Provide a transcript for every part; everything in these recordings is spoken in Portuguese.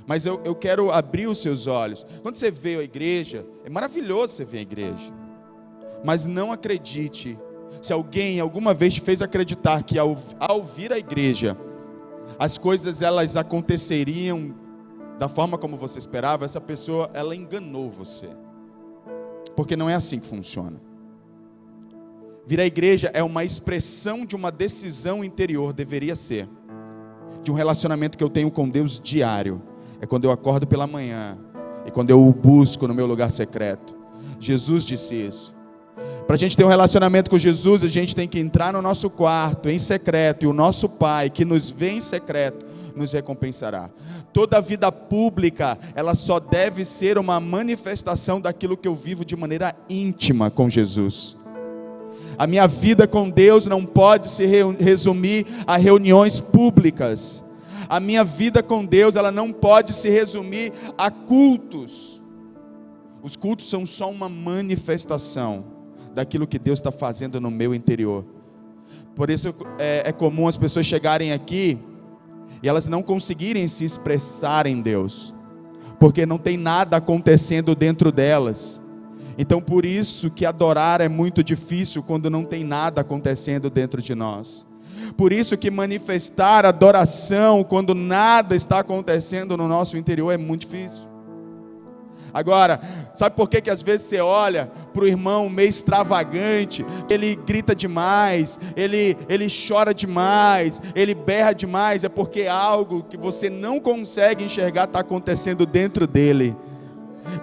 Mas eu quero abrir os seus olhos. Quando você veio à igreja, é maravilhoso você vir à igreja. Mas não acredite, se alguém alguma vez te fez acreditar que ao vir à igreja, as coisas elas aconteceriam da forma como você esperava, essa pessoa, ela enganou você. Porque não é assim que funciona. Vir à igreja é uma expressão de uma decisão interior, deveria ser. De um relacionamento que eu tenho com Deus diário. É quando eu acordo pela manhã e quando eu o busco no meu lugar secreto. Jesus disse isso. Para a gente ter um relacionamento com Jesus, a gente tem que entrar no nosso quarto em secreto, e o nosso Pai, que nos vê em secreto, nos recompensará. Toda a vida pública, ela só deve ser uma manifestação daquilo que eu vivo de maneira íntima com Jesus. A minha vida com Deus não pode se resumir a reuniões públicas. A minha vida com Deus, ela não pode se resumir a cultos. Os cultos são só uma manifestação daquilo que Deus está fazendo no meu interior. Por isso é comum as pessoas chegarem aqui e elas não conseguirem se expressar em Deus, porque não tem nada acontecendo dentro delas. Então por isso que adorar é muito difícil quando não tem nada acontecendo dentro de nós. Por isso que manifestar adoração quando nada está acontecendo no nosso interior é muito difícil. Agora, sabe por que às vezes você olha para o irmão meio extravagante, ele grita demais, ele chora demais, ele berra demais? É porque algo que você não consegue enxergar está acontecendo dentro dele.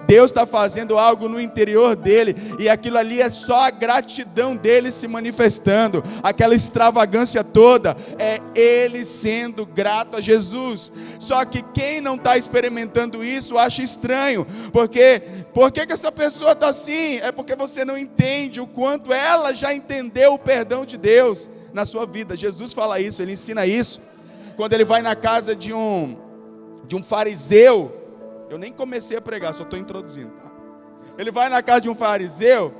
Deus está fazendo algo no interior dele, e aquilo ali é só a gratidão dele se manifestando. Aquela extravagância toda é ele sendo grato a Jesus. Só que quem não está experimentando isso acha estranho, porque por que essa pessoa está assim? É porque você não entende o quanto ela já entendeu o perdão de Deus na sua vida. Jesus fala isso, ele ensina isso quando ele vai na casa de um fariseu. Eu nem comecei a pregar, só estou introduzindo, tá? Ele vai na casa de um fariseu,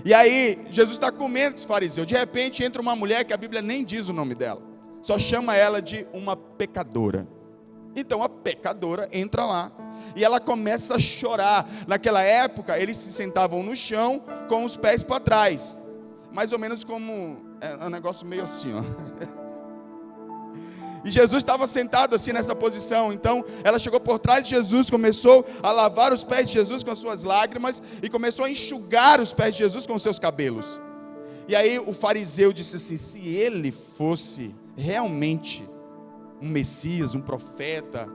e aí Jesus está comendo com esse fariseu. De repente entra uma mulher que a Bíblia nem diz o nome dela, só chama ela de uma pecadora. Então a pecadora entra lá, e ela começa a chorar. Naquela época eles se sentavam no chão com os pés para trás, mais ou menos como, é um negócio meio assim, ó. E Jesus estava sentado assim nessa posição. Então ela chegou por trás de Jesus, começou a lavar os pés de Jesus com as suas lágrimas, e começou a enxugar os pés de Jesus com os seus cabelos. E aí o fariseu disse assim: se ele fosse realmente um Messias, um profeta,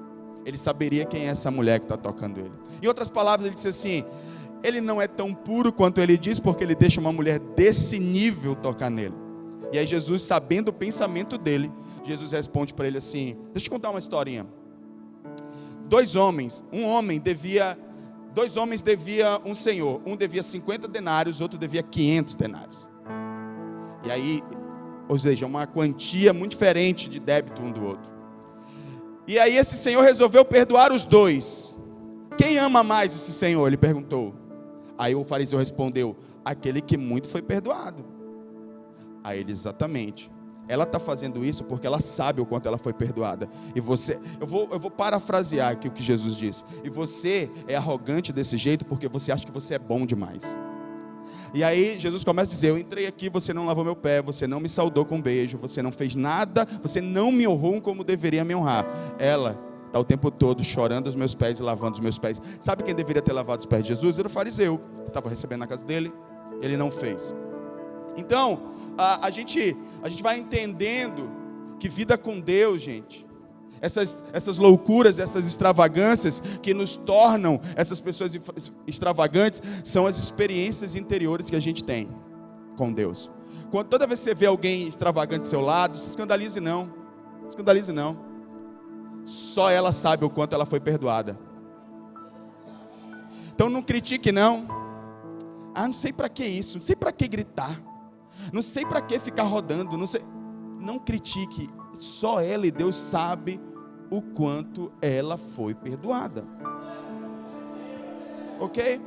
ele saberia quem é essa mulher que está tocando ele. Em outras palavras, ele disse assim: ele não é tão puro quanto ele diz, porque ele deixa uma mulher desse nível tocar nele. E aí Jesus, sabendo o pensamento dele, Jesus responde para ele assim: deixa eu contar uma historinha. Dois homens deviam um senhor. Um devia 50 denários, outro devia 500 denários. E aí, ou seja, uma quantia muito diferente de débito um do outro. E aí esse senhor resolveu perdoar os dois. Quem ama mais esse senhor? Ele perguntou. Aí o fariseu respondeu: aquele que muito foi perdoado. Aí ele: exatamente. Ela está fazendo isso porque ela sabe o quanto ela foi perdoada. E você, eu vou parafrasear aqui o que Jesus disse. E você é arrogante desse jeito porque você acha que você é bom demais. E aí Jesus começa a dizer: eu entrei aqui, você não lavou meu pé, você não me saudou com um beijo, você não fez nada, você não me honrou como deveria me honrar. Ela está o tempo todo chorando os meus pés e lavando os meus pés. Sabe quem deveria ter lavado os pés de Jesus? Era o fariseu, que estava recebendo na casa dele. Ele não fez. Então a gente vai entendendo que vida com Deus, gente, essas loucuras, essas extravagâncias que nos tornam essas pessoas extravagantes, são as experiências interiores que a gente tem com Deus. Toda vez que você vê alguém extravagante do seu lado, se escandalize não. Só ela sabe o quanto ela foi perdoada. Então não critique não. Não sei para que isso, não sei para que gritar, não sei para que ficar rodando, não critique. Só ela e Deus sabe o quanto ela foi perdoada. Ok?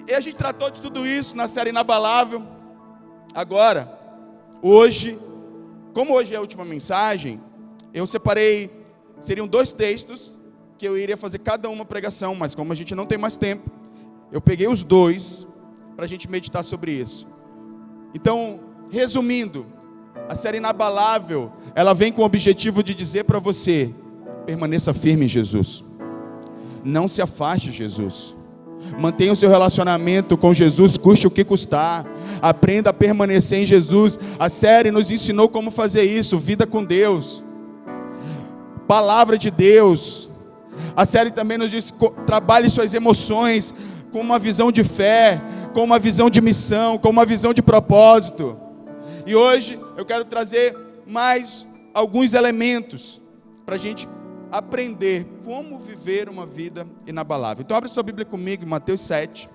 E a gente tratou de tudo isso na série Inabalável. Agora, hoje, como hoje é a última mensagem, eu separei, seriam 2 textos porque eu iria fazer cada uma pregação, mas como a gente não tem mais tempo, eu peguei os dois para a gente meditar sobre isso. Então, resumindo, a série Inabalável, ela vem com o objetivo de dizer para você: permaneça firme em Jesus, não se afaste de Jesus, mantenha o seu relacionamento com Jesus, custe o que custar, aprenda a permanecer em Jesus. A série nos ensinou como fazer isso, vida com Deus, palavra de Deus. A série também nos diz: trabalhe suas emoções com uma visão de fé, com uma visão de missão, com uma visão de propósito. E hoje eu quero trazer mais alguns elementos para a gente aprender como viver uma vida inabalável. Então abre sua Bíblia comigo em Mateus 7.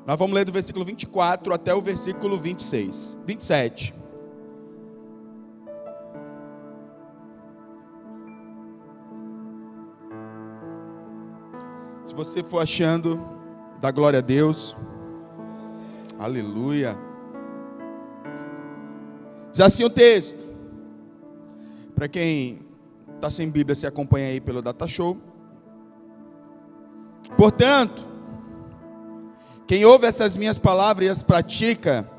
Nós vamos ler do versículo 24 até o versículo 27. Se você for achando, dá glória a Deus. Aleluia. Diz assim o texto. Para quem está sem Bíblia, se acompanha aí pelo Data Show. Portanto, quem ouve essas minhas palavras e as pratica,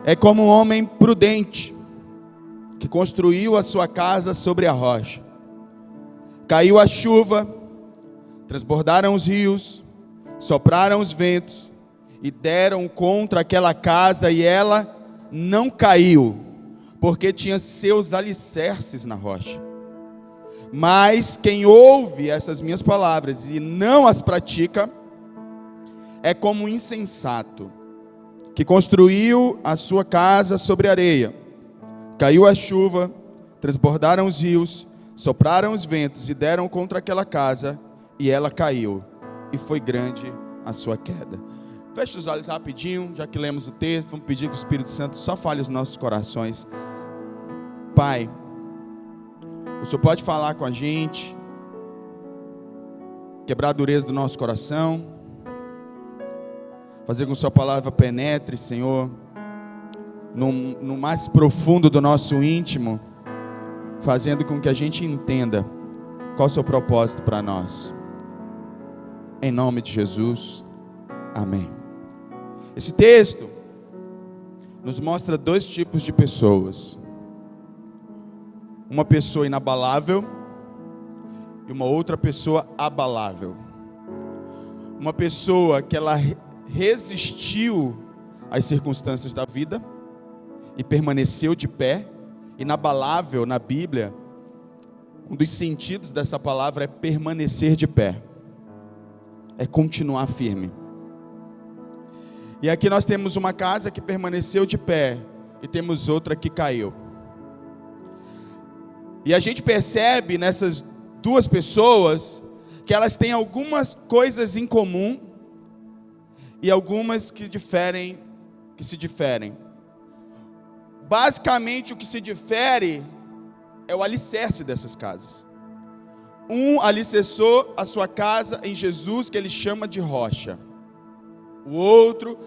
é como um homem prudente, que construiu a sua casa sobre a rocha. Caiu a chuva, transbordaram os rios, sopraram os ventos, e deram contra aquela casa, e ela não caiu, porque tinha seus alicerces na rocha. Mas quem ouve essas minhas palavras e não as pratica, é como um insensato, que construiu a sua casa sobre areia. Caiu a chuva, transbordaram os rios, sopraram os ventos e deram contra aquela casa, e ela caiu, e foi grande a sua queda. Feche os olhos rapidinho, já que lemos o texto. Vamos pedir que o Espírito Santo só fale os nossos corações. Pai, o Senhor pode falar com a gente, quebrar a dureza do nosso coração, fazer com que sua palavra penetre, Senhor, no mais profundo do nosso íntimo, fazendo com que a gente entenda qual é o seu propósito para nós. Em nome de Jesus, amém. Esse texto nos mostra dois tipos de pessoas: uma pessoa inabalável e uma outra pessoa abalável. Uma pessoa que ela resistiu às circunstâncias da vida e permaneceu de pé. Inabalável na Bíblia, um dos sentidos dessa palavra é permanecer de pé, é continuar firme. E aqui nós temos uma casa que permaneceu de pé e temos outra que caiu. E a gente percebe nessas duas pessoas que elas têm algumas coisas em comum e algumas que se diferem. Basicamente, o que se difere é o alicerce dessas casas. Um alicerçou a sua casa em Jesus, que ele chama de rocha. O outro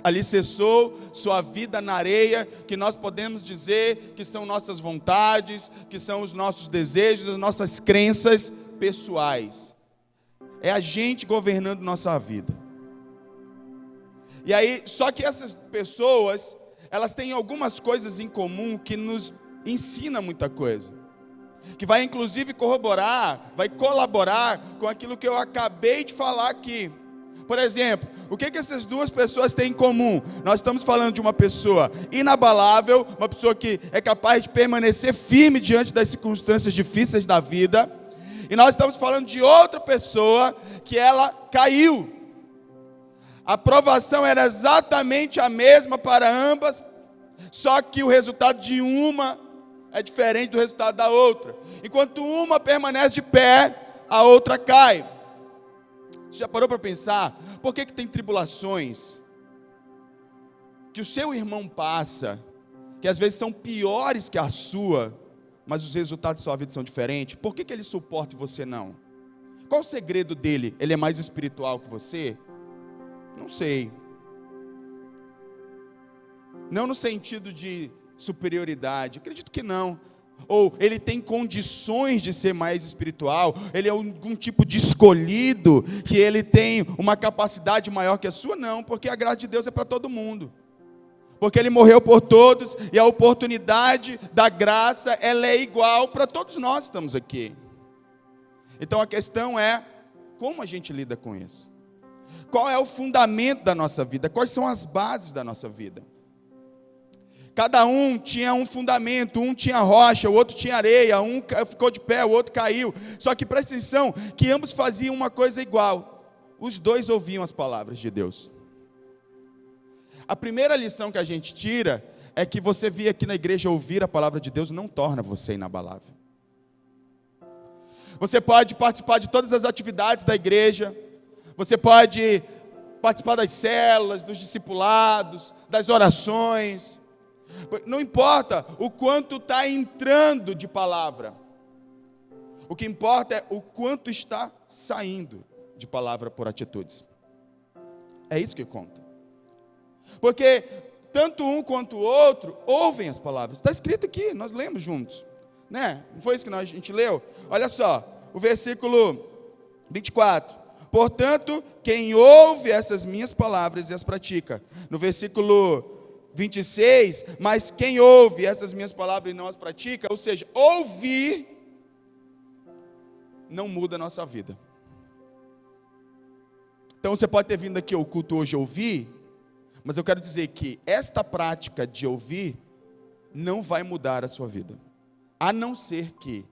alicerçou sua vida na areia, que nós podemos dizer que são nossas vontades, que são os nossos desejos, as nossas crenças pessoais. É a gente governando nossa vida. E aí, só que essas pessoas, elas têm algumas coisas em comum que nos ensina muita coisa, que vai inclusive corroborar, vai colaborar com aquilo que eu acabei de falar aqui. Por exemplo, o que essas duas pessoas têm em comum? Nós estamos falando de uma pessoa inabalável, uma pessoa que é capaz de permanecer firme diante das circunstâncias difíceis da vida, e nós estamos falando de outra pessoa que ela caiu. A provação era exatamente a mesma para ambas, só que o resultado de uma é diferente do resultado da outra. Enquanto uma permanece de pé, a outra cai. Você já parou para pensar por que tem tribulações que o seu irmão passa, que às vezes são piores que a sua, mas os resultados da sua vida são diferentes? Por que ele suporta e você não? Qual o segredo dele? Ele é mais espiritual que você? Não sei. Não no sentido de superioridade, acredito que não. Ou ele tem condições de ser mais espiritual, ele é algum tipo de escolhido, que ele tem uma capacidade maior que a sua, não, porque a graça de Deus é para todo mundo. Porque ele morreu por todos, e a oportunidade da graça, ela é igual para todos nós que estamos aqui. Então a questão é, como a gente lida com isso? Qual é o fundamento da nossa vida? Quais são as bases da nossa vida? Cada um tinha um fundamento, um tinha rocha, o outro tinha areia, um ficou de pé, o outro caiu. Só que presta atenção, que ambos faziam uma coisa igual. Os dois ouviam as palavras de Deus. A primeira lição que a gente tira é que você vir aqui na igreja ouvir a palavra de Deus não torna você inabalável. Você pode participar de todas as atividades da igreja, você pode participar das células, dos discipulados, das orações. Não importa o quanto está entrando de palavra. O que importa é o quanto está saindo de palavra por atitudes. É isso que conta. Porque tanto um quanto o outro ouvem as palavras. Está escrito aqui, nós lemos juntos. Né? Não foi isso que a gente leu? Olha só, o versículo 24. Portanto, quem ouve essas minhas palavras e as pratica. No versículo 26, mas quem ouve essas minhas palavras e não as pratica, ou seja, ouvir, não muda a nossa vida. Então você pode ter vindo aqui ao culto hoje ouvir, mas eu quero dizer que esta prática de ouvir não vai mudar a sua vida. A não ser que,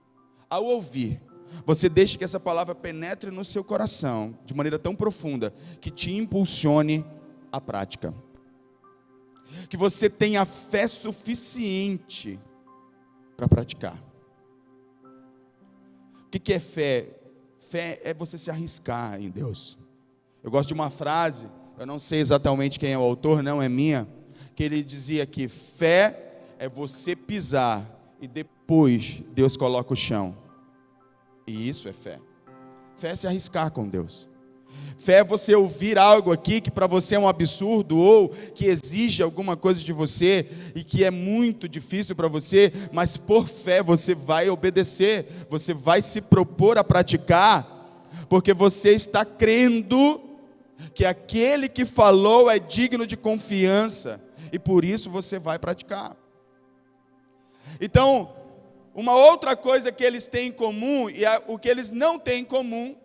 ao ouvir, você deixe que essa palavra penetre no seu coração de maneira tão profunda que te impulsione à prática. Que você tenha fé suficiente para praticar. O que é fé? Fé é você se arriscar em Deus. Eu gosto de uma frase, eu não sei exatamente quem é o autor, não é minha, que ele dizia que fé é você pisar e depois Deus coloca o chão. E isso é fé. Fé é se arriscar com Deus. Fé é você ouvir algo aqui que para você é um absurdo ou que exige alguma coisa de você e que é muito difícil para você, mas por fé você vai obedecer, você vai se propor a praticar, porque você está crendo que aquele que falou é digno de confiança e por isso você vai praticar. Então, uma outra coisa que eles têm em comum e o que eles não têm em comum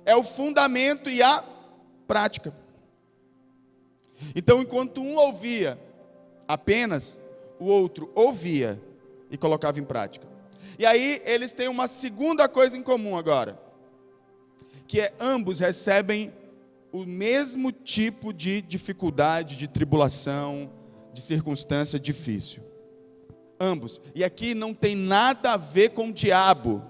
é o fundamento e a prática. Então, enquanto um ouvia apenas, o outro ouvia e colocava em prática. E aí, eles têm uma segunda coisa em comum agora, que é ambos recebem o mesmo tipo de dificuldade, de tribulação, de circunstância difícil. Ambos. E aqui não tem nada a ver com o diabo.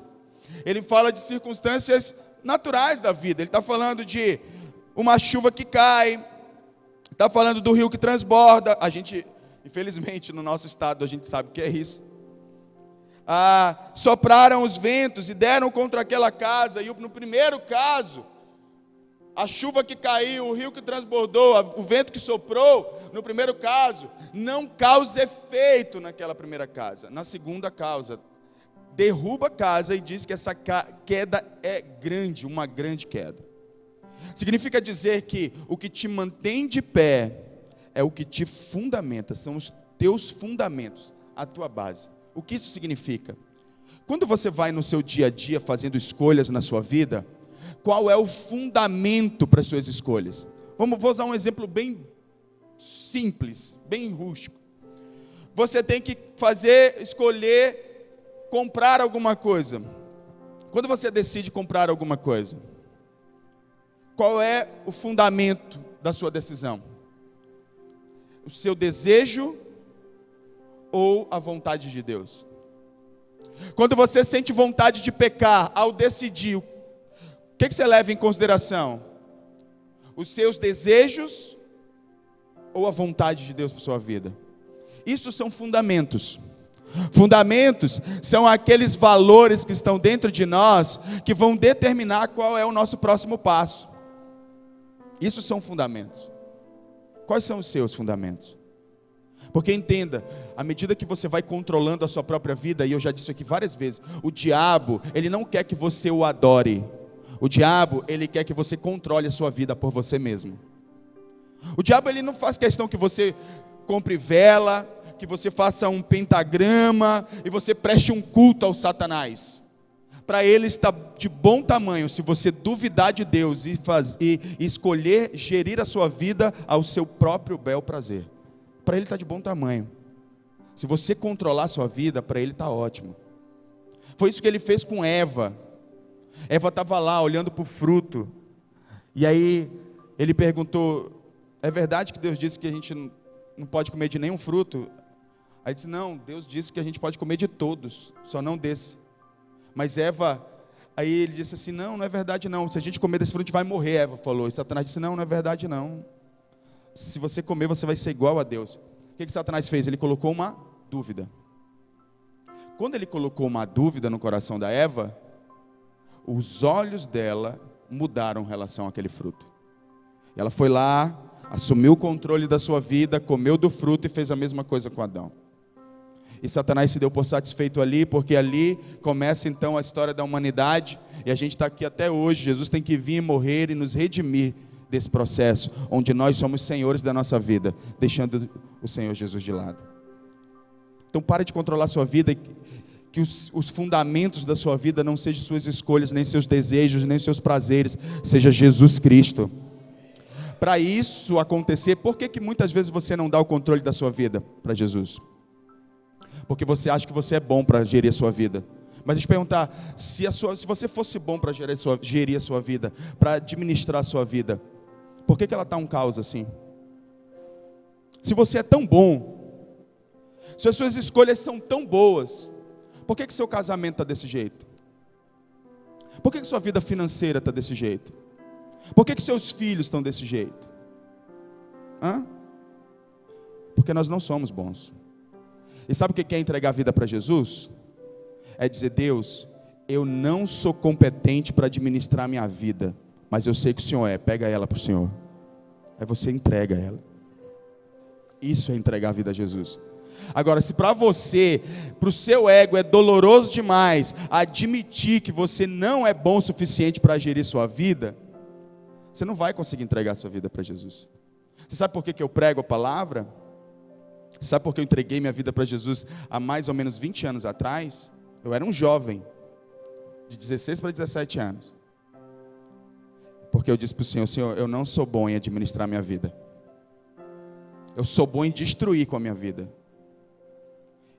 Ele fala de circunstâncias naturais da vida. Ele está falando de uma chuva que cai, está falando do rio que transborda. A gente, infelizmente, no nosso estado, a gente sabe o que é isso. Sopraram os ventos e deram contra aquela casa. E no primeiro caso, a chuva que caiu, o rio que transbordou, o vento que soprou, no primeiro caso, não causa efeito naquela primeira casa. Na segunda causa, derruba a casa e diz que essa queda é grande, uma grande queda. Significa dizer que o que te mantém de pé é o que te fundamenta, são os teus fundamentos, a tua base. O que isso significa? Quando você vai no seu dia a dia fazendo escolhas na sua vida, qual é o fundamento para as suas escolhas? Vou usar um exemplo bem simples, bem rústico. Você tem que escolher comprar alguma coisa. Quando você decide comprar alguma coisa, qual é o fundamento da sua decisão? O seu desejo ou a vontade de Deus? Quando você sente vontade de pecar, ao decidir, o que você leva em consideração? Os seus desejos ou a vontade de Deus para a sua vida? Isso são fundamentos. Fundamentos são aqueles valores que estão dentro de nós que vão determinar qual é o nosso próximo passo. Isso são fundamentos. Quais são os seus fundamentos? Porque entenda, à medida que você vai controlando a sua própria vida, e eu já disse aqui várias vezes, o diabo, ele não quer que você o adore. O diabo, ele quer que você controle a sua vida por você mesmo. O diabo, ele não faz questão que você compre vela, que você faça um pentagrama e você preste um culto ao Satanás. Para ele está de bom tamanho se você duvidar de Deus e escolher gerir a sua vida ao seu próprio bel prazer. Para ele está de bom tamanho. Se você controlar a sua vida, para ele está ótimo. Foi isso que ele fez com Eva. Eva estava lá olhando para o fruto. E aí ele perguntou: é verdade que Deus disse que a gente não pode comer de nenhum fruto? Aí disse: não, Deus disse que a gente pode comer de todos, só não desse. Mas Eva, aí ele disse assim: não é verdade não, se a gente comer desse fruto a gente vai morrer. Eva falou, e Satanás disse: não é verdade não, se você comer você vai ser igual a Deus. O que Satanás fez? Ele colocou uma dúvida. Quando ele colocou uma dúvida no coração da Eva, os olhos dela mudaram em relação àquele fruto. Ela foi lá, assumiu o controle da sua vida, comeu do fruto e fez a mesma coisa com Adão. E Satanás se deu por satisfeito ali, porque ali começa então a história da humanidade, e a gente está aqui até hoje. Jesus tem que vir, morrer e nos redimir desse processo, onde nós somos senhores da nossa vida, deixando o Senhor Jesus de lado. Então pare de controlar a sua vida, que os fundamentos da sua vida não sejam suas escolhas, nem seus desejos, nem seus prazeres, seja Jesus Cristo. Para isso acontecer, por que muitas vezes você não dá o controle da sua vida para Jesus? Porque você acha que você é bom para gerir a sua vida. Mas deixa eu te perguntar, se você fosse bom para gerir a sua vida, para administrar a sua vida, por que ela está um caos assim? Se você é tão bom, se as suas escolhas são tão boas, por que seu casamento está desse jeito? Por que sua vida financeira está desse jeito? Por que seus filhos estão desse jeito? Porque nós não somos bons. E sabe o que é entregar a vida para Jesus? É dizer: Deus, eu não sou competente para administrar a minha vida, mas eu sei que o Senhor é, pega ela para o Senhor. Aí você entrega ela. Isso é entregar a vida a Jesus. Agora, se para você, para o seu ego é doloroso demais admitir que você não é bom o suficiente para gerir sua vida, você não vai conseguir entregar a sua vida para Jesus. Você sabe por que eu prego a palavra? Você sabe por que eu entreguei minha vida para Jesus há mais ou menos 20 anos atrás? Eu era um jovem, de 16 para 17 anos. Porque eu disse para o Senhor: Senhor, eu não sou bom em administrar minha vida. Eu sou bom em destruir com a minha vida.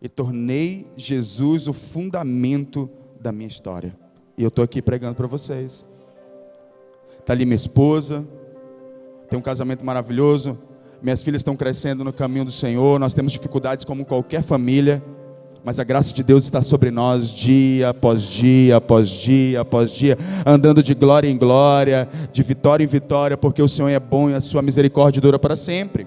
E tornei Jesus o fundamento da minha história. E eu estou aqui pregando para vocês. Está ali minha esposa, tem um casamento maravilhoso. Minhas filhas estão crescendo no caminho do Senhor. Nós temos dificuldades como qualquer família, mas a graça de Deus está sobre nós dia após dia, após dia, após dia, andando de glória em glória, de vitória em vitória, porque o Senhor é bom e a sua misericórdia dura para sempre.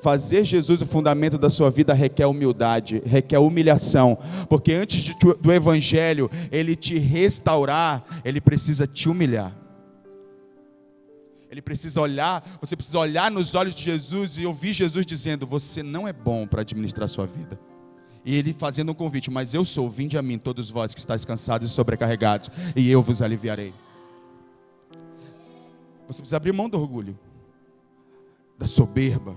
Fazer Jesus o fundamento da sua vida requer humildade, requer humilhação, porque antes do Evangelho ele te restaurar, ele precisa te humilhar. Ele precisa olhar, você precisa olhar nos olhos de Jesus e ouvir Jesus dizendo: você não é bom para administrar a sua vida. E ele fazendo um convite: mas eu sou, vinde a mim todos vós que estáis cansados e sobrecarregados, e eu vos aliviarei. Você precisa abrir mão do orgulho, da soberba,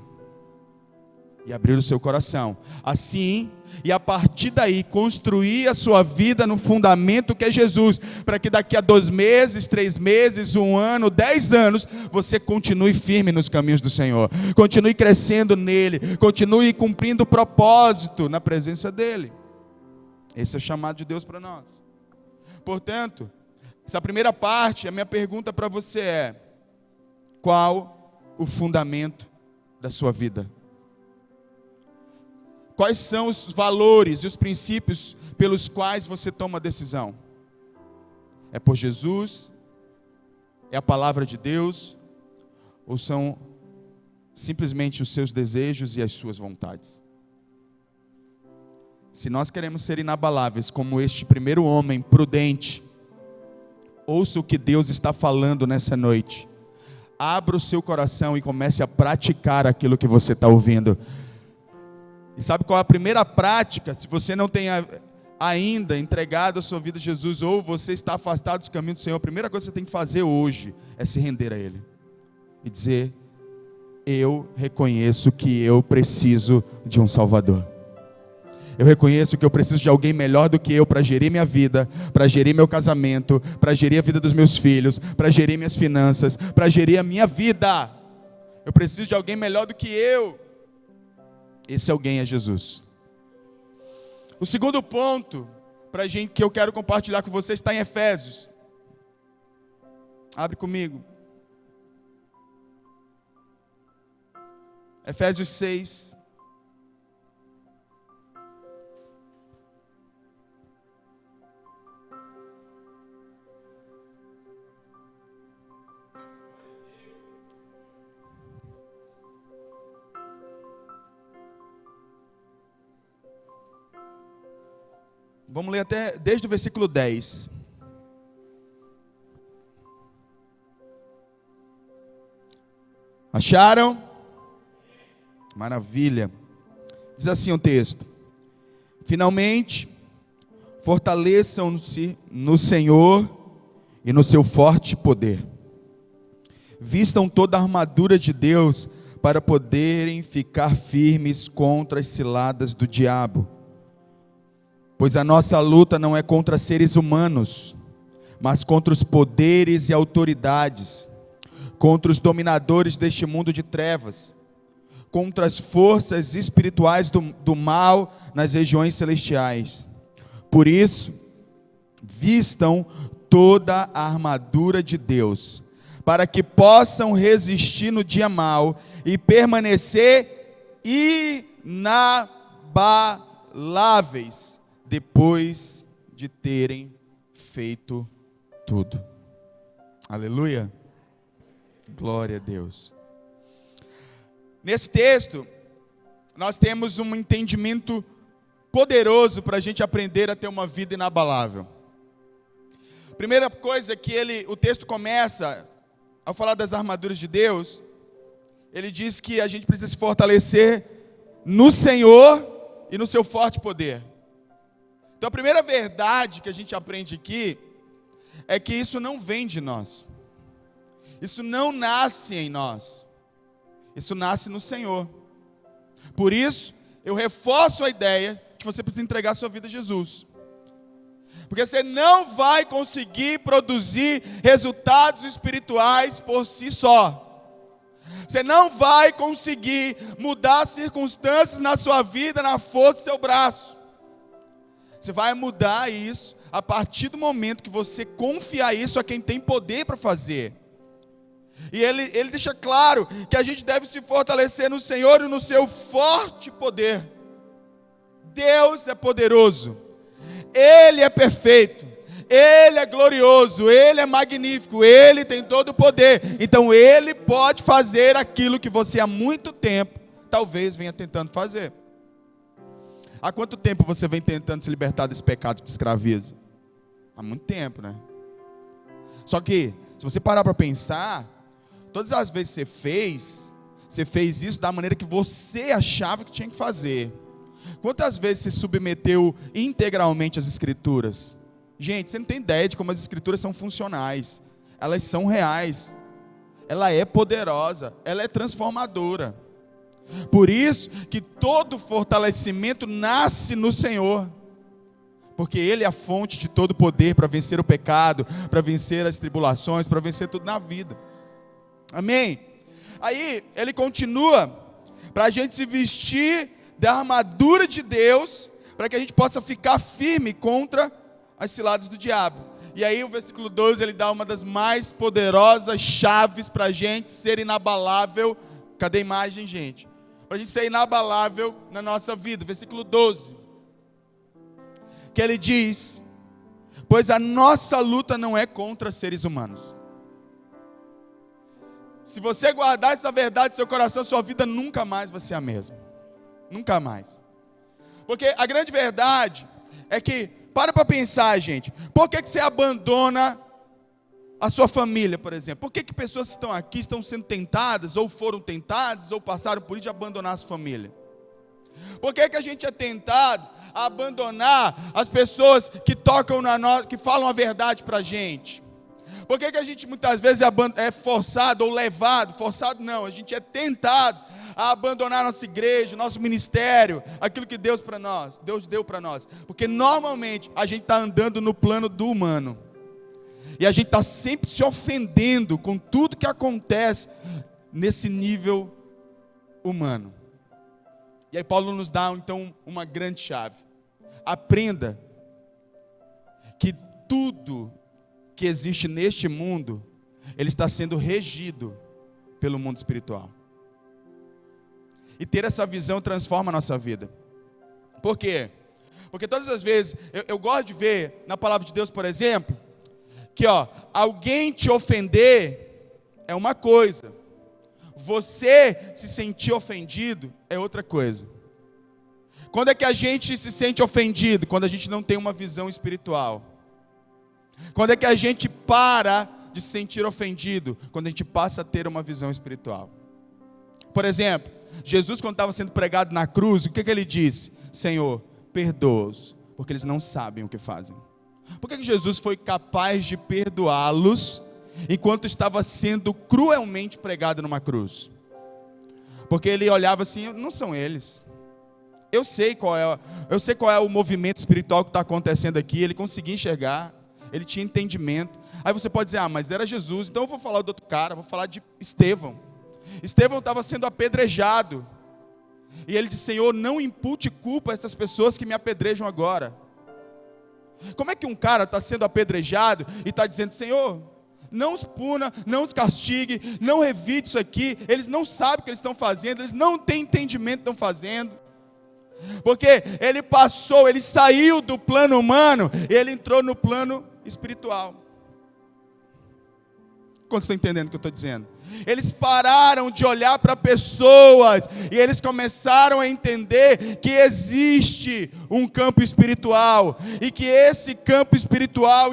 e abrir o seu coração, assim, e a partir daí construir a sua vida no fundamento que é Jesus, para que daqui a 2 meses, 3 meses, 1 ano, 10 anos, você continue firme nos caminhos do Senhor, continue crescendo nele, continue cumprindo o propósito na presença dele. Esse é o chamado de Deus para nós. Portanto, essa primeira parte, a minha pergunta para você é: qual o fundamento da sua vida? Quais são os valores e os princípios pelos quais você toma a decisão? É por Jesus? É a palavra de Deus? Ou são simplesmente os seus desejos e as suas vontades? Se nós queremos ser inabaláveis como este primeiro homem prudente, ouça o que Deus está falando nessa noite. abra o seu coração e comece a praticar aquilo que você está ouvindo. E sabe qual é a primeira prática? Se você não tem ainda entregado a sua vida a Jesus, ou você está afastado dos caminhos do Senhor, a primeira coisa que você tem que fazer hoje é se render a Ele. E dizer: eu reconheço que eu preciso de um Salvador. Eu reconheço que eu preciso de alguém melhor do que eu para gerir minha vida, para gerir meu casamento, para gerir a vida dos meus filhos, para gerir minhas finanças, para gerir a minha vida. Eu preciso de alguém melhor do que eu. Esse alguém é Jesus. O segundo ponto que eu quero compartilhar com vocês está em Efésios. Abre comigo. Efésios 6. Vamos ler até desde o versículo 10. Acharam? Maravilha. Diz assim o texto: finalmente, fortaleçam-se no Senhor e no seu forte poder. Vistam toda a armadura de Deus para poderem ficar firmes contra as ciladas do diabo. Pois a nossa luta não é contra seres humanos, mas contra os poderes e autoridades, contra os dominadores deste mundo de trevas, contra as forças espirituais do mal nas regiões celestiais. Por isso, vistam toda a armadura de Deus, para que possam resistir no dia mau e permanecer inabaláveis, depois de terem feito tudo. Aleluia. Glória a Deus. Nesse texto, nós temos um entendimento poderoso para a gente aprender a ter uma vida inabalável. Primeira coisa que o texto começa, ao falar das armaduras de Deus, ele diz que a gente precisa se fortalecer no Senhor e no seu forte poder. Então a primeira verdade que a gente aprende aqui é que isso não vem de nós. Isso não nasce em nós. Isso nasce no Senhor. Por isso, eu reforço a ideia de que você precisa entregar a sua vida a Jesus. Porque você não vai conseguir produzir resultados espirituais por si só. Você não vai conseguir mudar circunstâncias na sua vida na força do seu braço. Você vai mudar isso a partir do momento que você confiar isso a quem tem poder para fazer. E ele deixa claro que a gente deve se fortalecer no Senhor e no seu forte poder. Deus é poderoso, Ele é perfeito, Ele é glorioso, Ele é magnífico, Ele tem todo o poder. Então Ele pode fazer aquilo que você há muito tempo talvez venha tentando fazer. Há quanto tempo você vem tentando se libertar desse pecado que te escraviza? Há muito tempo, né? Só que, se você parar para pensar, todas as vezes que você fez isso da maneira que você achava que tinha que fazer. Quantas vezes você submeteu integralmente às Escrituras? Gente, você não tem ideia de como as Escrituras são funcionais. Elas são reais. Ela é poderosa. Ela é transformadora. Por isso que todo fortalecimento nasce no Senhor. Porque Ele é a fonte de todo poder para vencer o pecado, para vencer as tribulações, para vencer tudo na vida. Amém? Aí ele continua para a gente se vestir da armadura de Deus, para que a gente possa ficar firme contra as ciladas do diabo. E aí o versículo 12 ele dá uma das mais poderosas chaves para a gente ser inabalável. Cadê a imagem, gente? Para a gente ser inabalável na nossa vida. Versículo 12. Que ele diz: pois a nossa luta não é contra seres humanos. Se você guardar essa verdade no seu coração, sua vida nunca mais vai ser a mesma. Nunca mais. Porque a grande verdade é que, para pensar, gente, por que você abandona a sua família, por exemplo. Por que pessoas que estão aqui estão sendo tentadas, ou foram tentadas, ou passaram por isso de abandonar a sua família? Por que a gente é tentado a abandonar as pessoas que tocam na nós, que falam a verdade para a gente? Por que a gente muitas vezes é forçado ou levado, forçado não, a gente é tentado a abandonar nossa igreja, nosso ministério, aquilo que Deus deu para nós? Porque normalmente a gente está andando no plano do humano, e a gente está sempre se ofendendo com tudo que acontece nesse nível humano. E aí Paulo nos dá então uma grande chave: aprenda que tudo que existe neste mundo, ele está sendo regido pelo mundo espiritual. E ter essa visão transforma a nossa vida. Por quê? Porque todas as vezes, eu gosto de ver na palavra de Deus, por exemplo, que alguém te ofender é uma coisa, você se sentir ofendido é outra coisa. Quando é que a gente se sente ofendido? Quando a gente não tem uma visão espiritual. Quando é que a gente para de se sentir ofendido? Quando a gente passa a ter uma visão espiritual. Por exemplo, Jesus, quando estava sendo pregado na cruz, o que ele disse? Senhor, perdoa-os, porque eles não sabem o que fazem. Por que Jesus foi capaz de perdoá-los enquanto estava sendo cruelmente pregado numa cruz? Porque ele olhava assim: não são eles. Eu sei qual é o movimento espiritual que está acontecendo aqui. Ele conseguia enxergar, ele tinha entendimento. Aí você pode dizer: mas era Jesus, então eu vou falar do outro cara, vou falar de Estevão. Estevão estava sendo apedrejado, e ele disse: Senhor, não impute culpa a essas pessoas que me apedrejam agora. Como é que um cara está sendo apedrejado e está dizendo: Senhor, não os puna, não os castigue, não revide isso aqui, eles não sabem o que eles estão fazendo, eles não têm entendimento do que estão fazendo? Porque ele saiu do plano humano e ele entrou no plano espiritual. Quantos estão entendendo o que eu estou dizendo? Eles pararam de olhar para pessoas e eles começaram a entender que existe um campo espiritual e que esse campo espiritual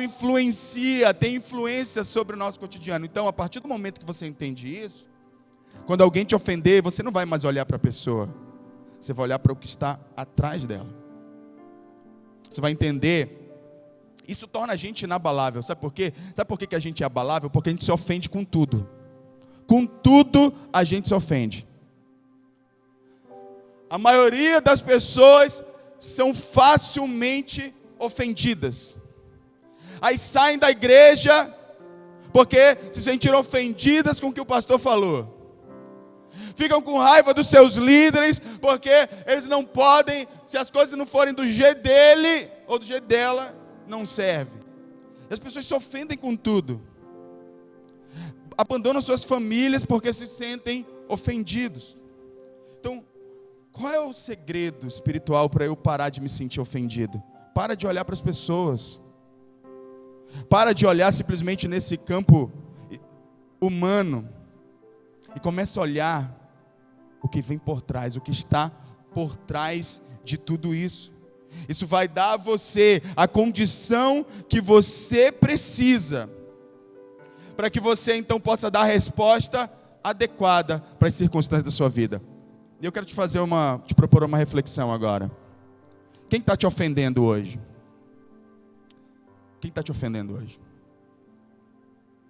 tem influência sobre o nosso cotidiano. Então, a partir do momento que você entende isso, quando alguém te ofender, você não vai mais olhar para a pessoa, você vai olhar para o que está atrás dela. Você vai entender. Isso torna a gente inabalável. Sabe por quê? Sabe por que a gente é abalável? Porque a gente se ofende com tudo. Com tudo a gente se ofende. A maioria das pessoas são facilmente ofendidas. Aí saem da igreja porque se sentiram ofendidas com o que o pastor falou. Ficam com raiva dos seus líderes porque eles não podem, se as coisas não forem do jeito dele ou do jeito dela, não serve. As pessoas se ofendem com tudo. Abandonam suas famílias porque se sentem ofendidos. Então, qual é o segredo espiritual para eu parar de me sentir ofendido? Para de olhar para as pessoas. Para de olhar simplesmente nesse campo humano. E comece a olhar o que vem por trás, o que está por trás de tudo isso. Isso vai dar a você a condição que você precisa, para que você então possa dar a resposta adequada para as circunstâncias da sua vida. E eu quero te propor uma reflexão agora. Quem está te ofendendo hoje? Quem está te ofendendo hoje?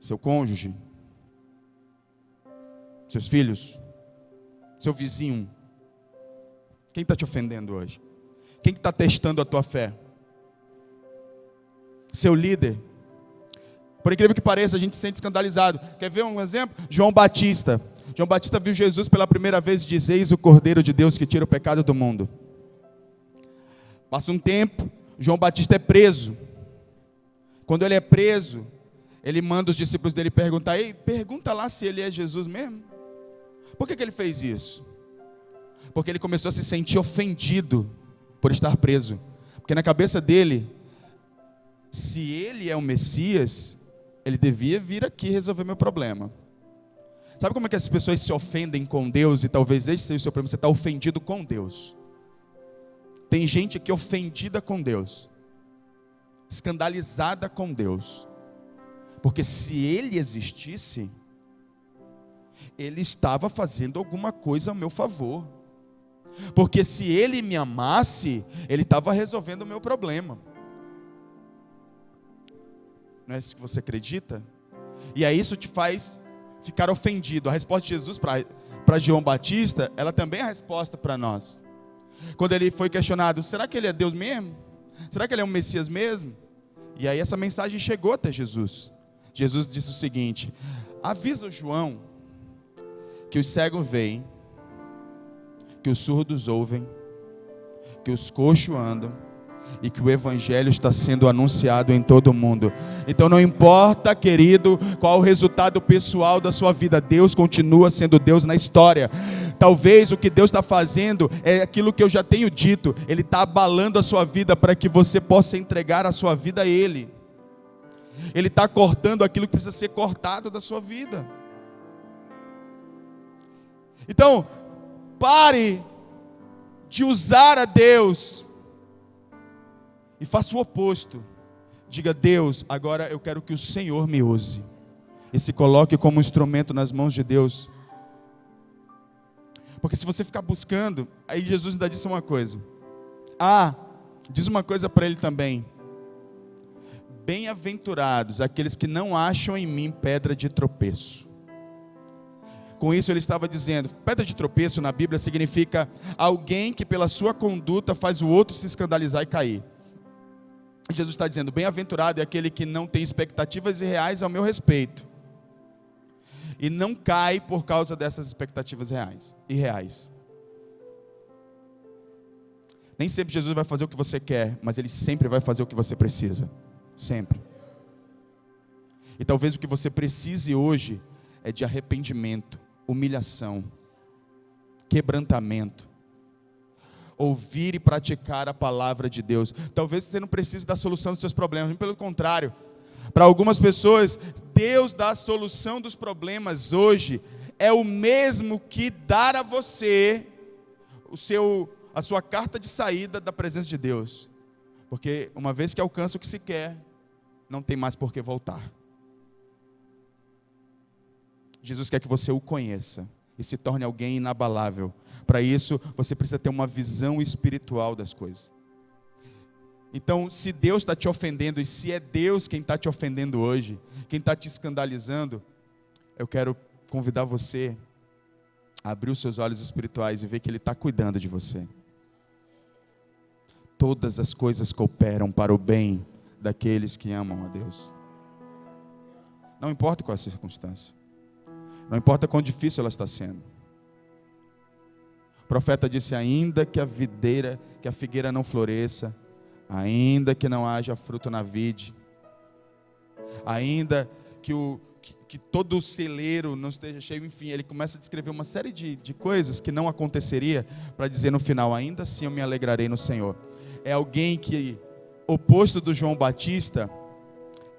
Seu cônjuge? Seus filhos? Seu vizinho? Quem está te ofendendo hoje? Quem está testando a tua fé? Seu líder? Por incrível que pareça, a gente se sente escandalizado. Quer ver um exemplo? João Batista. João Batista viu Jesus pela primeira vez e diz: eis o Cordeiro de Deus que tira o pecado do mundo. Passa um tempo, João Batista é preso. Quando ele é preso, ele manda os discípulos dele perguntar: ei, pergunta lá se ele é Jesus mesmo. Por que ele fez isso? Porque ele começou a se sentir ofendido por estar preso. Porque na cabeça dele, se ele é o Messias, ele devia vir aqui resolver meu problema. Sabe como é que as pessoas se ofendem com Deus? E talvez esse seja o seu problema, você está ofendido com Deus. Tem gente aqui ofendida com Deus, escandalizada com Deus, Porque se ele existisse, ele estava fazendo alguma coisa a meu favor. Porque se ele me amasse, ele estava resolvendo o meu problema. Não é isso que você acredita? E aí isso te faz ficar ofendido. A resposta de Jesus para João Batista, ela também é a resposta para nós. Quando ele foi questionado, será que ele é Deus mesmo? Será que ele é um Messias mesmo? E aí essa mensagem chegou até Jesus. Jesus disse o seguinte: avisa o João que os cegos veem, que os surdos ouvem, que os coxos andam e que o evangelho está sendo anunciado em todo o mundo. Então não importa, querido, qual o resultado pessoal da sua vida, Deus continua sendo Deus na história. Talvez o que Deus está fazendo é aquilo que eu já tenho dito, Ele está abalando a sua vida para que você possa entregar a sua vida a Ele. Ele está cortando aquilo que precisa ser cortado da sua vida. Então, pare de usar a Deus e faça o oposto. Diga: Deus, agora eu quero que o Senhor me use. E se coloque como instrumento nas mãos de Deus. Porque se você ficar buscando, aí Jesus ainda disse uma coisa. Diz uma coisa para ele também. Bem-aventurados aqueles que não acham em mim pedra de tropeço. Com isso ele estava dizendo, pedra de tropeço na Bíblia significa alguém que pela sua conduta faz o outro se escandalizar e cair. Jesus está dizendo, bem-aventurado é aquele que não tem expectativas irreais ao meu respeito. E não cai por causa dessas expectativas irreais. Nem sempre Jesus vai fazer o que você quer, mas Ele sempre vai fazer o que você precisa. Sempre. E talvez o que você precise hoje é de arrependimento, humilhação, quebrantamento. Ouvir e praticar a palavra de Deus. Talvez você não precise da solução dos seus problemas, pelo contrário. Para algumas pessoas, Deus dá a solução dos problemas hoje é o mesmo que dar a você a sua carta de saída da presença de Deus. Porque uma vez que alcança o que se quer, não tem mais por que voltar. Jesus quer que você o conheça e se torne alguém inabalável. Para isso, você precisa ter uma visão espiritual das coisas. Então, se Deus está te ofendendo, e se é Deus quem está te ofendendo hoje, quem está te escandalizando, eu quero convidar você a abrir os seus olhos espirituais e ver que Ele está cuidando de você. Todas as coisas cooperam para o bem daqueles que amam a Deus. Não importa qual é a circunstância. Não importa quão difícil ela está sendo. O profeta disse, ainda que a figueira não floresça, ainda que não haja fruto na vide, ainda que todo o celeiro não esteja cheio, enfim, ele começa a descrever uma série de coisas que não aconteceria, para dizer no final, ainda assim eu me alegrarei no Senhor. É alguém que, oposto do João Batista,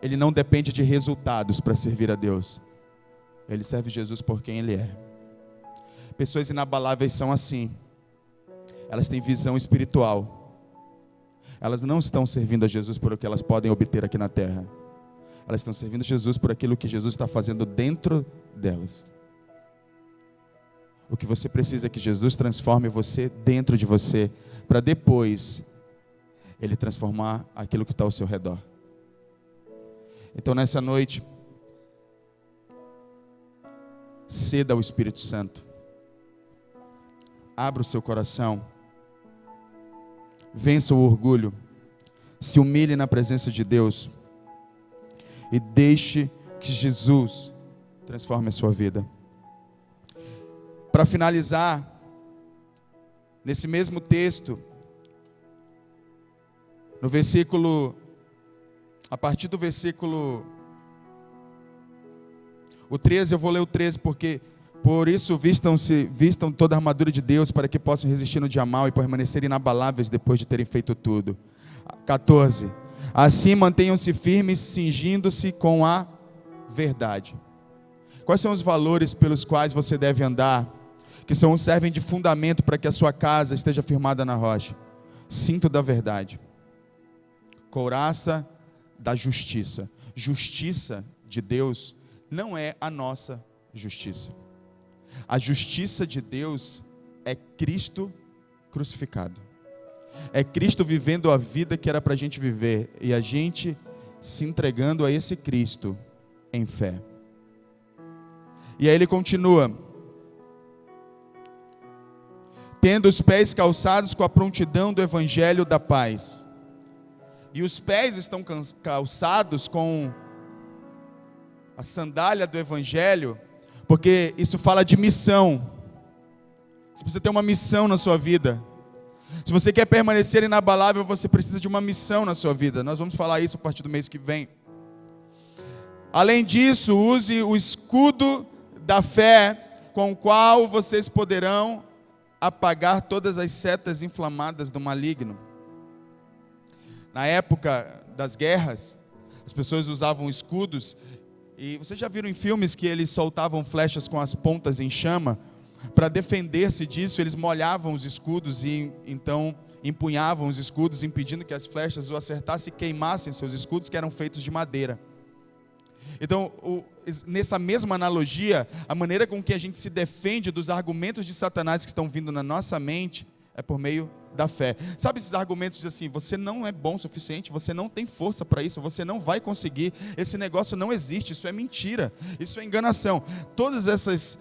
ele não depende de resultados para servir a Deus. Ele serve Jesus por quem Ele é. Pessoas inabaláveis são assim. Elas têm visão espiritual. Elas não estão servindo a Jesus por o que elas podem obter aqui na terra. Elas estão servindo a Jesus por aquilo que Jesus está fazendo dentro delas. O que você precisa é que Jesus transforme você dentro de você, para depois Ele transformar aquilo que está ao seu redor. Então nessa noite, ceda ao Espírito Santo. Abra o seu coração. Vença o orgulho. Se humilhe na presença de Deus. E deixe que Jesus transforme a sua vida. Para finalizar, nesse mesmo texto, no versículo, a partir do versículo o 13, eu vou ler o 13, porque por isso vistam toda a armadura de Deus, para que possam resistir no dia mal e permanecer inabaláveis depois de terem feito tudo. 14, assim mantenham-se firmes, cingindo-se com a verdade. Quais são os valores pelos quais você deve andar, que servem de fundamento para que a sua casa esteja firmada na rocha? Cinto da verdade, couraça da justiça. Justiça de Deus não é a nossa justiça. A justiça de Deus é Cristo crucificado. É Cristo vivendo a vida que era para a gente viver, e a gente se entregando a esse Cristo em fé. E aí ele continua: tendo os pés calçados com a prontidão do evangelho da paz. E os pés estão calçados com a sandália do evangelho, porque isso fala de missão. Você precisa ter uma missão na sua vida. Se você quer permanecer inabalável, você precisa de uma missão na sua vida. Nós vamos falar isso a partir do mês que vem. Além disso, use o escudo da fé, com o qual vocês poderão apagar todas as setas inflamadas do maligno. Na época das guerras, as pessoas usavam escudos, e vocês já viram em filmes que eles soltavam flechas com as pontas em chama? Para defender-se disso, eles molhavam os escudos e então empunhavam os escudos, impedindo que as flechas o acertassem e queimassem seus escudos, que eram feitos de madeira. Então, nessa mesma analogia, a maneira com que a gente se defende dos argumentos de Satanás que estão vindo na nossa mente é por meio da fé. Sabe esses argumentos de assim, você não é bom o suficiente, você não tem força para isso, você não vai conseguir, esse negócio não existe, isso é mentira, isso é enganação. Todas essas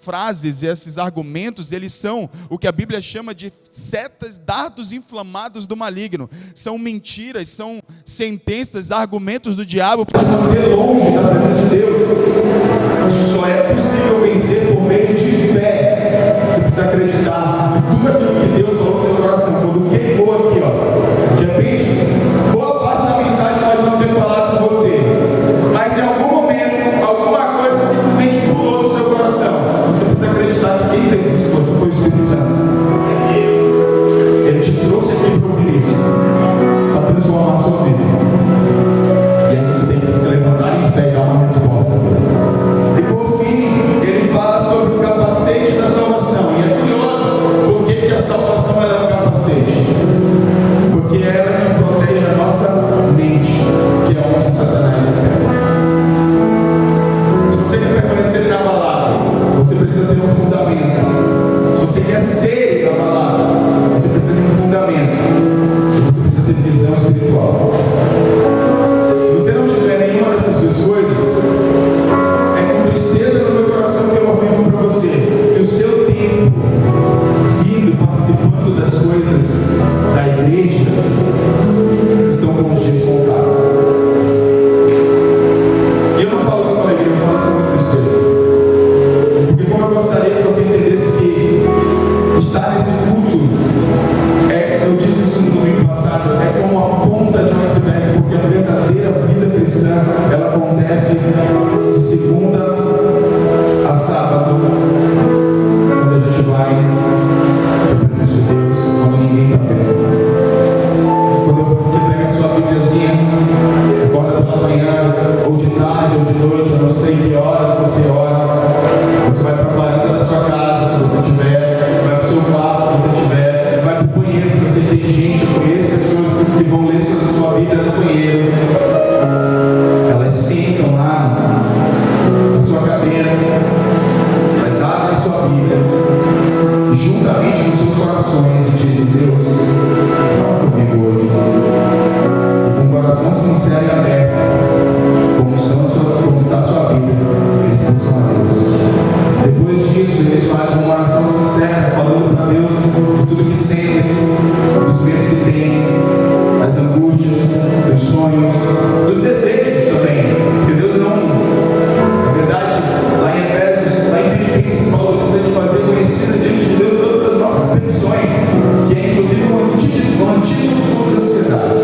frases e esses argumentos, eles são o que a Bíblia chama de setas, dardos inflamados do maligno. São mentiras, são sentenças, argumentos do diabo para te manter longe da presença de Deus. Isso só é possível vencer por meio de fé. Você precisa acreditar que tudo aquilo que Deus falou no teu coração, quando queimou aqui, ó, de repente, boa parte da mensagem pode não ter falado com você, mas em algum momento, alguma coisa simplesmente pulou no seu coração. Você precisa acreditar que quem fez isso foi o Espírito Santo. Ele te trouxe aqui para ouvir isso, para transformar a sua vida. E aí você tem que se levantar em fé e dar uma resposta a Deus. E por fim, ele fala sobre o capacete da salvação. E é curioso, por que a salvação ela é um capacete? Porque ela é que protege a nossa mente, que é onde Satanás opera. Se você quer permanecer inabalável, você precisa ter um fundamento. Se você quer ser inabalável, você precisa ter um fundamento. E você precisa ter visão espiritual. Se você não tiver nenhuma dessas duas coisas, é com tristeza no meu coração que eu afirmo para você que o seu tempo vindo, participando das coisas da igreja, estão com os dias contados. E eu não falo isso com alegria, eu falo isso com tristeza. Porque como eu gostaria que você entendesse que estar nesse culto, eu disse isso no domingo passado, é como a ponta de um iceberg, porque a verdadeira vida cristã, ela acontece de segunda a sábado, quando a gente vai para a presença de Deus, quando ninguém está vendo. Quando você pega a sua Bíbliazinha, acorda pela manhã, ou de tarde, ou de noite, eu não sei que horas você ora, você vai para a varanda da sua casa, se você tiver, você vai para o seu quarto, se você tiver, você vai para o banheiro, porque você tem gente, eu conheço pessoas que vão ler a sua Bíblia no banheiro, elas sentam lá na sua cadeira, elas abrem a sua Bíblia, juntamente com seus corações, e dizem: Deus, fala comigo hoje. E com o coração sincero e aberto, como está a sua Bíblia, eles buscam a Deus. Depois disso, eles fazem uma oração sincera, falando para Deus de tudo que sentem, dos medos que têm, das angústias, dos sonhos, dos desejos também. Porque Deus não, na verdade, lá em Efésios, lá em Filipenses, Paulo diz para a gente fazer conhecida diante de Deus todas as nossas petições, que é inclusive um antídoto contra a ansiedade.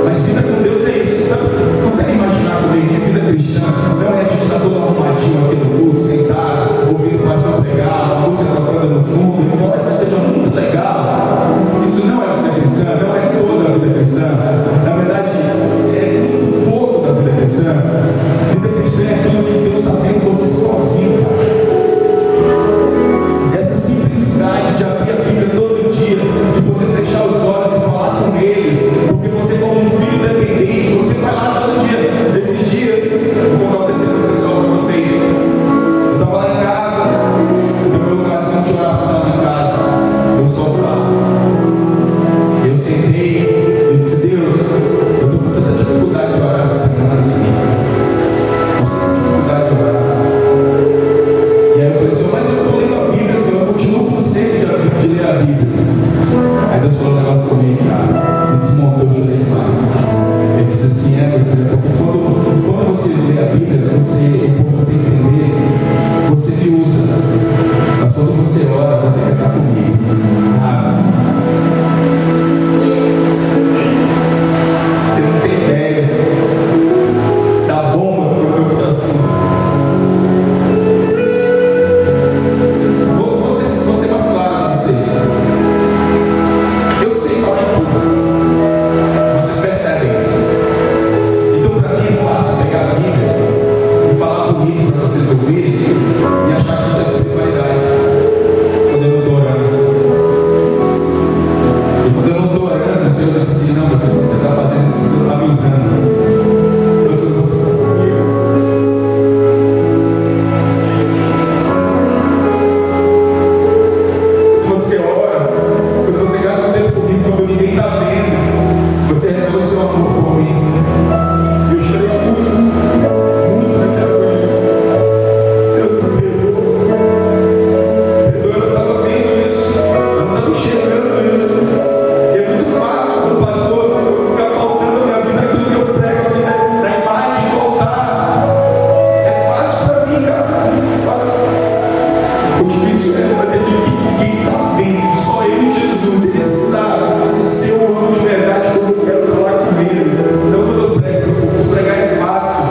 Mas vida com Deus é isso. Sabe? Consegue imaginar comigo que vida cristã não é a gente estar todo arrumadinho aqui no culto, sentado, ouvindo o pastor O difícil é fazer aquilo que ninguém está vendo, só eu e Jesus. Ele sabe se eu amo de verdade como eu quero falar com Ele. Não quando eu prego, porque pregar é fácil.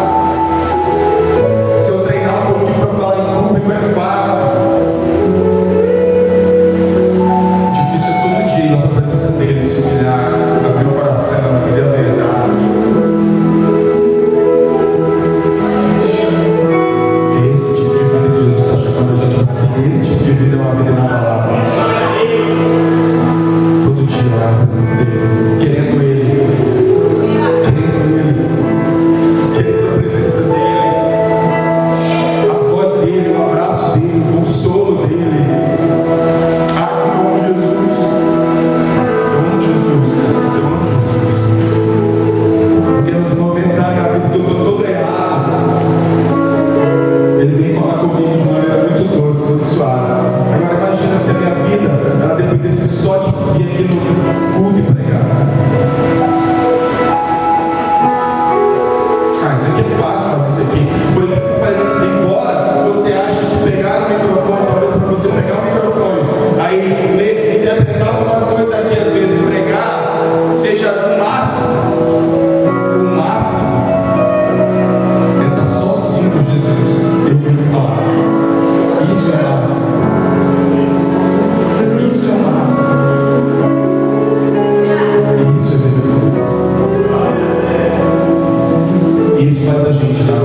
Se eu treinar um pouquinho para falar em público é fácil. O difícil é todo dia ir lá para a presença dele, se humilhar, abrir o coração, dizer a verdade. Esse tipo de vida que Jesus está chamando a gente para ter, esse tipo de vida é uma vida inabalável. Todo dia lá na presença dele, querendo Ele, querendo a presença dele, a voz dele, o abraço dele, o consolo dele. Ah, eu amo Jesus. Eu amo Jesus, cara. Eu amo Jesus. Porque nos momentos da minha vida que eu estou todo errado, Ele vem falar comigo de maneira muito doce, muito suave. Agora imagina se a minha vida ela dependesse só de vir aqui no culto e pregar. Isso aqui é fácil fazer isso aqui. Por exemplo, embora você ache que pegar o microfone, talvez para você pegar o microfone, aí ler, interpretar algumas coisas aqui, às vezes pregar, seja o máximo. O máximo. Ele está sozinho com Jesus. Eu vim falar. Isso é máximo. Isso é o máximo. Isso é verdadeiro. Isso faz a gente dar